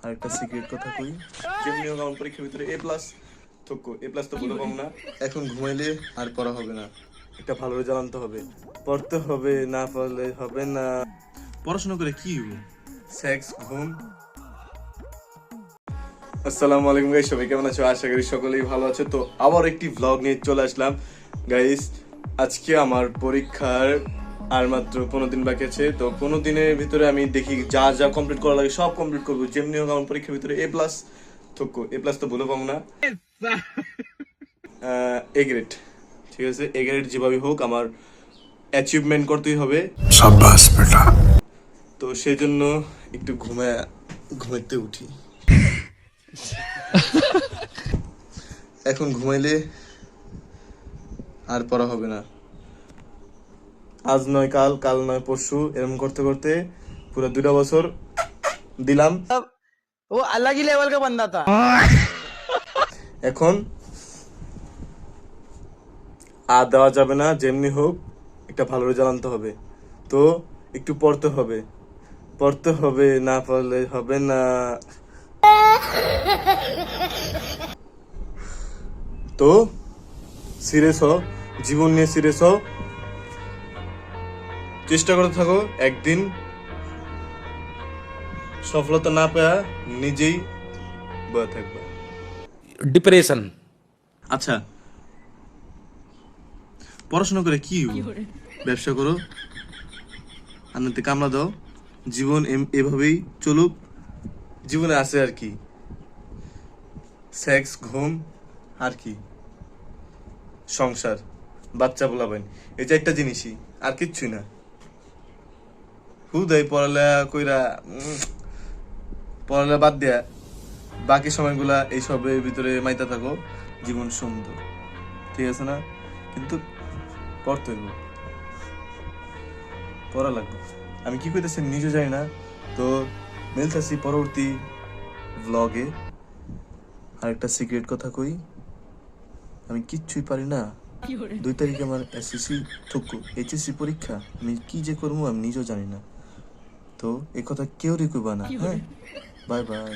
আর একটা সিক্রেট কথা কই, যেমনি হোক আমার পরীক্ষার ভিতরে এ প্লাস থকো, এ প্লাস তো বলে পাবো না। এখন ঘুমাইলে আর পড়া হবে না, একটা ভালো রেজাল্ট আনতে হবে, পড়তে হবে, না পড়লে হবে না। পড়াশোনা করে কি সেক্স, ঘুম। আসসালামু আলাইকুম গাইস, সবাই কেমন আছো? আশা করি সকলেই ভালো আছে। তো আবার একটি ভ্লগ নিয়ে চলে আসলাম গাইস। আজকে আমার পরীক্ষার আর মাত্র 15 দিন বাকি আছে। তো 15 দিনের ভিতরে আমি দেখি যা যা কমপ্লিট করা লাগে সব কমপ্লিট করবো। যেমনি হোক আমার পরীক্ষার ভিতরে এ প্লাস থকো, এ প্লাস তো বলে পাবো না, এ গ্রেড। ঠিক আছে, এ গ্রেড যেভাবে হোক আমার অ্যাচিভমেন্ট করতেই হবে। शाबाश बेटा। তো সেই জন্য একটু ঘুমাইতে উঠি। এখন ঘুমাইলে আর পড়া হবে না, আজ নয় কাল, কাল নয় পরশু, এরকম করতে করতে পুরো 2টা বছর দিলাম। वो अलग ही लेवल का बंदा था। এখন আর দেওয়া যাবে না, যেমনি হোক একটা ভালো রেজাল্ট আনতে হবে। তো একটু পড়তে হবে, পড়তে হবে, না পড়লে হবে না। তো সিরিয়াস হও, জীবন নিয়ে সিরিয়াস হও, চেষ্টা করতে থাকো। একদিন সফলতা না পাওয়া নিজেই বয়ে থাকবে। डिप्रेशन। আচ্ছা, পড়াশোনা করে কি ব্যবসা করো, আনন্দে কামলা দাও, জীবন এভাবেই চলুক। জীবনে আছে আর কি, সেক্স, ঘুম, আর কি সংসার, বাচ্চা বলাবেন, এই যে একটা জিনিসই, আর কিচ্ছুই না। হুদাই পড়ালেখা কইরা পড়ালেখা বাদ দেয়া বাকি সময়গুলা এইসবের ভিতরে মাইতা থাকো, জীবন সুন্দর। ঠিক আছে না? কিন্তু পড়তে হইব, পড়া লাগবে। আমি কি কইতেছি নিজে জানি না। তো মিলতেছি পরবর্তী ভ্লগে। আর একটা সিক্রেট কথা কই, আমি কিচ্ছুই পারি না। 2 তারিখে আমার এসএসসি থুকু এইচএসসি পরীক্ষা, আমি কি যে করবো আমি নিজেও জানি না। তো এই কথা কেউ কইবা না, হ্যাঁ? Bye bye.